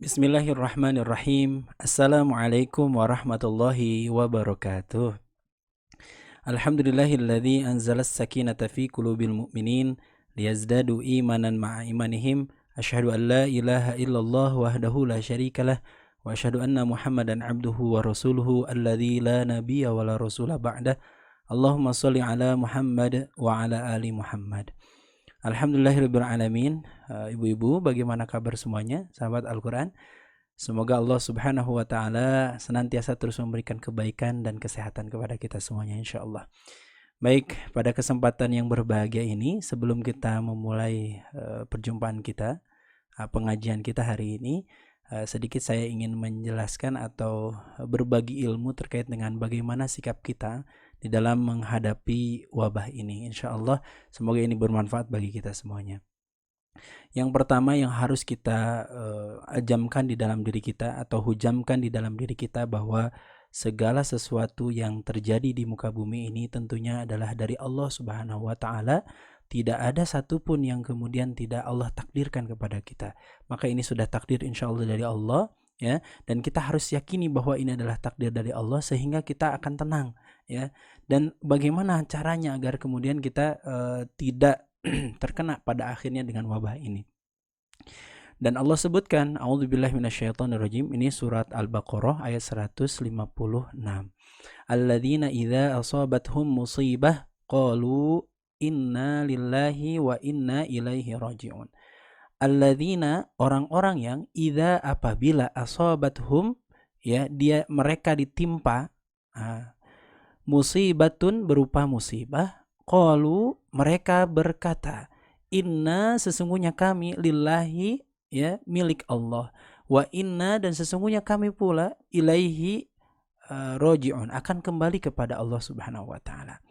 Bismillahirrahmanirrahim. Assalamualaikum warahmatullahi wabarakatuh. Alhamdulillahilladzi anzalas sakinata fi qulubil mu'minin liyazdadu imanan ma'a imanihim. Asyhadu an la ilaha illallah wahdahu la syarikalah wa asyhadu anna Muhammadan abduhu wa rasuluhu alladzi la nabiyya wa la rasula ba'dah. Allahumma shalli ala Muhammad wa ala ali Muhammad. Alhamdulillahirabbil alamin. Ibu-ibu, bagaimana kabar semuanya, sahabat Al-Qur'an? Semoga Allah Subhanahu wa taala senantiasa terus memberikan kebaikan dan kesehatan kepada kita semuanya insyaallah. Baik, pada kesempatan yang berbahagia ini, sebelum kita memulai perjumpaan kita, pengajian kita hari ini, sedikit saya ingin menjelaskan atau berbagi ilmu terkait dengan bagaimana sikap kita di dalam menghadapi wabah ini. Insyaallah semoga ini bermanfaat bagi kita semuanya. Yang pertama yang harus kita ajamkan di dalam diri kita atau hujamkan di dalam diri kita bahwa segala sesuatu yang terjadi di muka bumi ini tentunya adalah dari Allah Subhanahu wa taala. Tidak ada satupun yang kemudian tidak Allah takdirkan kepada kita. Maka ini sudah takdir insyaallah dari Allah, ya, dan kita harus yakini bahwa ini adalah takdir dari Allah sehingga kita akan tenang, ya. Dan bagaimana caranya agar kemudian kita tidak terkena pada akhirnya dengan wabah ini. Dan Allah sebutkan, a'udzubillahi minasyaitonirrajim, ini surat Al-Baqarah ayat 156. Alladzina idza asabathum musibah qalu inna lillahi wa inna ilaihi raji'un. Alladzina, orang-orang yang idza, apabila asabathum, ya, mereka ditimpa musibatun, berupa musibah, qalu, mereka berkata, inna, sesungguhnya kami, lillahi, ya, milik Allah, wa inna, dan sesungguhnya kami pula, ilaihi raji'un, akan kembali kepada Allah Subhanahu wa taala.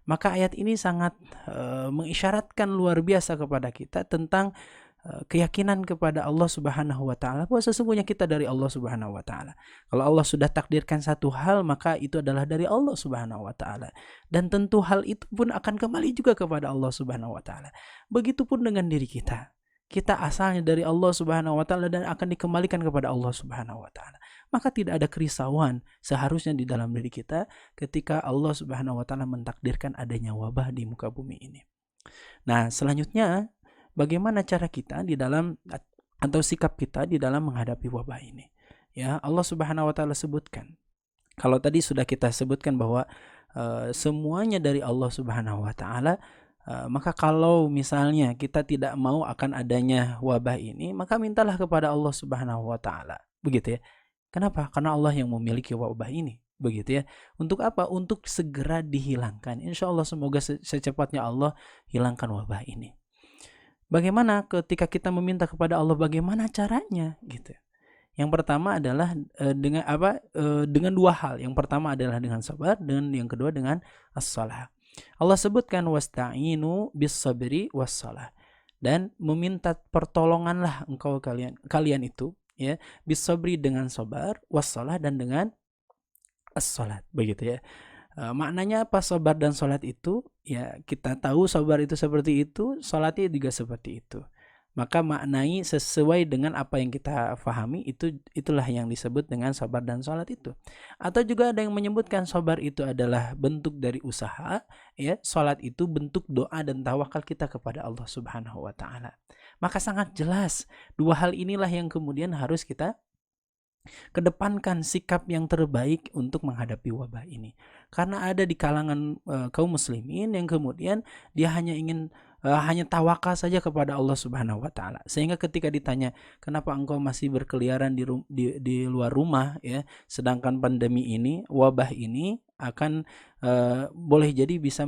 Maka ayat ini sangat mengisyaratkan luar biasa kepada kita tentang keyakinan kepada Allah Subhanahu wa taala bahwa sesungguhnya kita dari Allah Subhanahu wa taala. Kalau Allah sudah takdirkan satu hal, maka itu adalah dari Allah Subhanahu wa taala. Dan tentu hal itu pun akan kembali juga kepada Allah Subhanahu wa taala. Begitupun dengan diri kita. Kita asalnya dari Allah Subhanahu wa taala dan akan dikembalikan kepada Allah Subhanahu wa taala. Maka tidak ada kerisauan seharusnya di dalam diri kita ketika Allah Subhanahu wa taala mentakdirkan adanya wabah di muka bumi ini. Nah, selanjutnya bagaimana cara kita di dalam atau sikap kita di dalam menghadapi wabah ini? Ya, Allah Subhanahu wa taala sebutkan. Kalau tadi sudah kita sebutkan bahwa semuanya dari Allah Subhanahu wa taala, maka kalau misalnya kita tidak mau akan adanya wabah ini, maka mintalah kepada Allah Subhanahu wa taala. Begitu ya. Kenapa? Karena Allah yang memiliki wabah ini. Begitu ya. Untuk apa? Untuk segera dihilangkan. Insyaallah semoga secepatnya Allah hilangkan wabah ini. Bagaimana ketika kita meminta kepada Allah, bagaimana caranya gitu. Yang pertama adalah dengan dua hal. Yang pertama adalah dengan sabar, dan yang kedua dengan as-shalah. Allah sebutkan wasta'inu bis-sabri was-shalah. Dan meminta pertolonganlah engkau kalian itu, ya, bis-sabri dengan sabar, was-shalah dan dengan as-shalat, begitu ya. Maknanya apa sabar dan sholat itu? Ya, kita tahu sabar itu seperti itu, sholatnya juga seperti itu. Maka maknai sesuai dengan apa yang kita fahami, itulah yang disebut dengan sabar dan sholat itu. Atau juga ada yang menyebutkan sabar itu adalah bentuk dari usaha, ya, sholat itu bentuk doa dan tawakal kita kepada Allah Subhanahu wa taala. Maka sangat jelas dua hal inilah yang kemudian harus kita kedepankan sikap yang terbaik untuk menghadapi wabah ini. Karena ada di kalangan kaum muslimin yang kemudian dia hanya ingin hanya tawakal saja kepada Allah Subhanahu wa taala. Sehingga ketika ditanya, "Kenapa engkau masih berkeliaran di luar rumah, ya, sedangkan pandemi ini, wabah ini akan boleh jadi bisa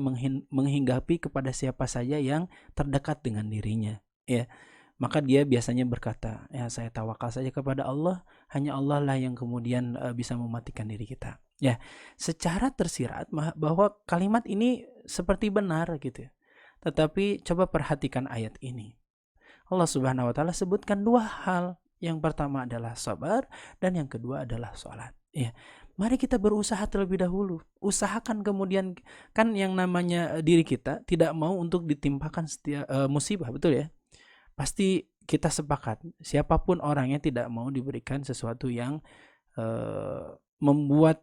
menghinggapi kepada siapa saja yang terdekat dengan dirinya." Ya. Maka dia biasanya berkata, ya, saya tawakal saja kepada Allah, hanya Allah lah yang kemudian bisa mematikan diri kita. Ya, secara tersirat bahwa kalimat ini seperti benar gitu ya. Tetapi coba perhatikan ayat ini. Allah Subhanahu wa taala sebutkan dua hal. Yang pertama adalah sabar dan yang kedua adalah sholat. Ya. Mari kita berusaha terlebih dahulu. Usahakan kemudian, kan yang namanya diri kita tidak mau untuk ditimpakan musibah, betul ya? Pasti kita sepakat, siapapun orangnya tidak mau diberikan sesuatu yang membuat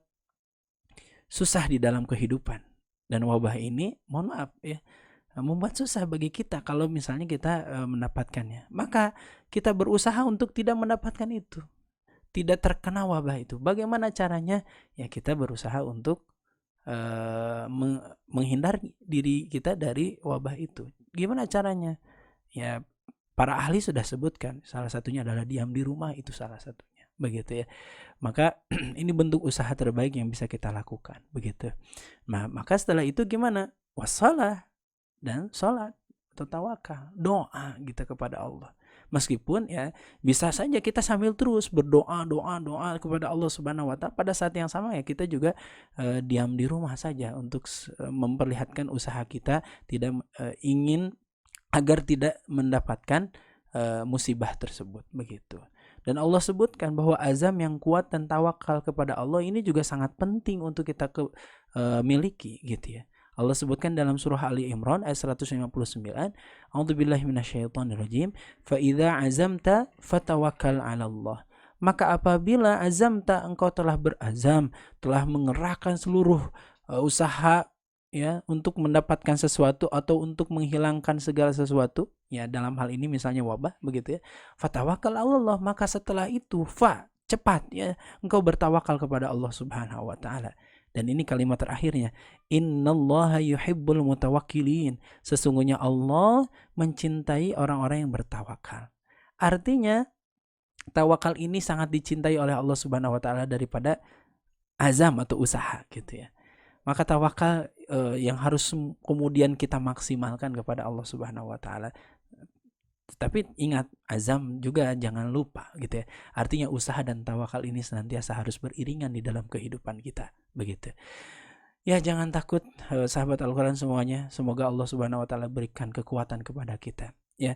susah di dalam kehidupan. Dan wabah ini, mohon maaf ya, membuat susah bagi kita kalau misalnya kita mendapatkannya. Maka kita berusaha untuk tidak mendapatkan itu, tidak terkena wabah itu. Bagaimana caranya? Ya kita berusaha untuk menghindar diri kita dari wabah itu. Gimana caranya? Ya para ahli sudah sebutkan, salah satunya adalah diam di rumah, itu salah satunya, begitu ya. Maka ini bentuk usaha terbaik yang bisa kita lakukan, begitu. Nah, maka setelah itu gimana? Wassalah, dan sholat atau tawakal, doa kita kepada Allah. Meskipun ya bisa saja kita sambil terus berdoa kepada Allah Subhanahu wa taala, pada saat yang sama ya kita juga diam di rumah saja untuk memperlihatkan usaha kita tidak ingin agar tidak mendapatkan musibah tersebut, begitu. Dan Allah sebutkan bahwa azam yang kuat dan tawakal kepada Allah ini juga sangat penting untuk kita miliki, gitu ya. Allah sebutkan dalam surah Ali Imran ayat 159, A'udzubillahi minasyaitonirrajim, fa idza azamta fatawakkal 'ala Allah. Maka apabila azamta, engkau telah berazam, telah mengerahkan seluruh usaha ya untuk mendapatkan sesuatu atau untuk menghilangkan segala sesuatu, ya dalam hal ini misalnya wabah, begitu ya. Fatawakkal 'ala Allah, maka setelah itu cepat ya engkau bertawakal kepada Allah Subhanahu wa taala. Dan ini kalimat terakhirnya, innallaha yuhibbul mutawakkilin. Sesungguhnya Allah mencintai orang-orang yang bertawakal. Artinya tawakal ini sangat dicintai oleh Allah Subhanahu wa taala daripada azam atau usaha, gitu ya. Maka tawakal yang harus kemudian kita maksimalkan kepada Allah Subhanahu wa taala. Tapi ingat, azam juga jangan lupa, gitu ya. Artinya usaha dan tawakal ini senantiasa harus beriringan di dalam kehidupan kita, begitu. Ya jangan takut sahabat Al-Quran semuanya. Semoga Allah Subhanahu wa taala berikan kekuatan kepada kita, ya.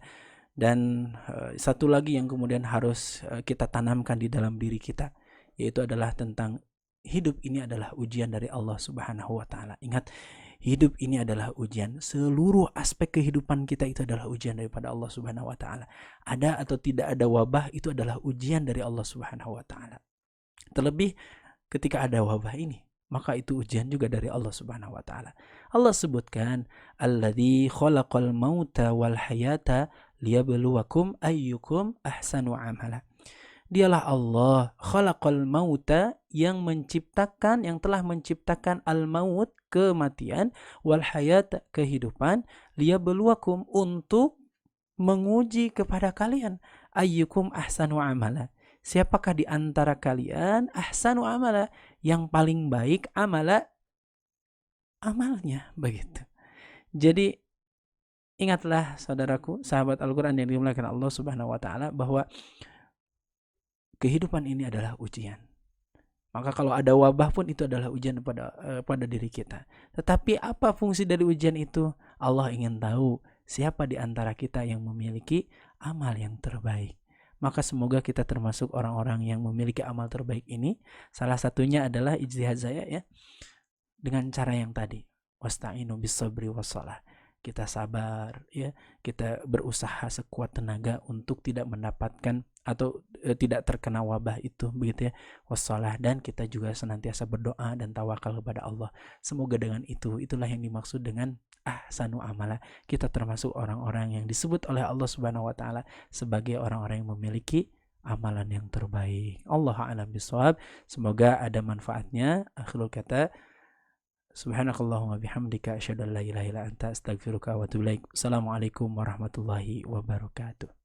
Dan satu lagi yang kemudian harus kita tanamkan di dalam diri kita, yaitu adalah tentang hidup ini adalah ujian dari Allah Subhanahu wa taala. Ingat, hidup ini adalah ujian. Seluruh aspek kehidupan kita itu adalah ujian daripada Allah Subhanahu wa taala. Ada atau tidak ada wabah, itu adalah ujian dari Allah Subhanahu wa taala. Terlebih ketika ada wabah ini, maka itu ujian juga dari Allah Subhanahu wa taala. Allah sebutkan, alladzi khalaqal mauta wal hayata liyabluwakum ayyukum ahsanu amala. Dialah Allah, khalaqal mauta, yang telah menciptakan al-maut, kematian, wal hayat, kehidupan, liyabluwakum, untuk menguji kepada kalian, ayyukum ahsanu amala. Siapakah di antara kalian ahsanu amala, yang paling baik amalnya, begitu. Jadi ingatlah saudaraku, sahabat Al-Quran yang dimuliakan Allah Subhanahu wa taala, bahwa kehidupan ini adalah ujian. Maka kalau ada wabah pun itu adalah ujian pada diri kita. Tetapi apa fungsi dari ujian itu? Allah ingin tahu siapa di antara kita yang memiliki amal yang terbaik. Maka semoga kita termasuk orang-orang yang memiliki amal terbaik ini. Salah satunya adalah ijtihad saya ya, dengan cara yang tadi, wasta'inu bis-sabri was-shalah. Kita sabar ya, kita berusaha sekuat tenaga untuk tidak mendapatkan atau tidak terkena wabah itu, begitu ya, wassalah. Dan kita juga senantiasa berdoa dan tawakal kepada Allah. Semoga dengan itulah yang dimaksud dengan ahsanu amala. Kita termasuk orang-orang yang disebut oleh Allah Subhanahu wa taala sebagai orang-orang yang memiliki amalan yang terbaik. Allahu a'lam bishawab. Semoga ada manfaatnya. Akhirul kata, subhanakallahumma bihamdika asyhadu an la ilaha illa anta astaghfiruka wa atubu ilaik. Assalamualaikum warahmatullahi wabarakatuh.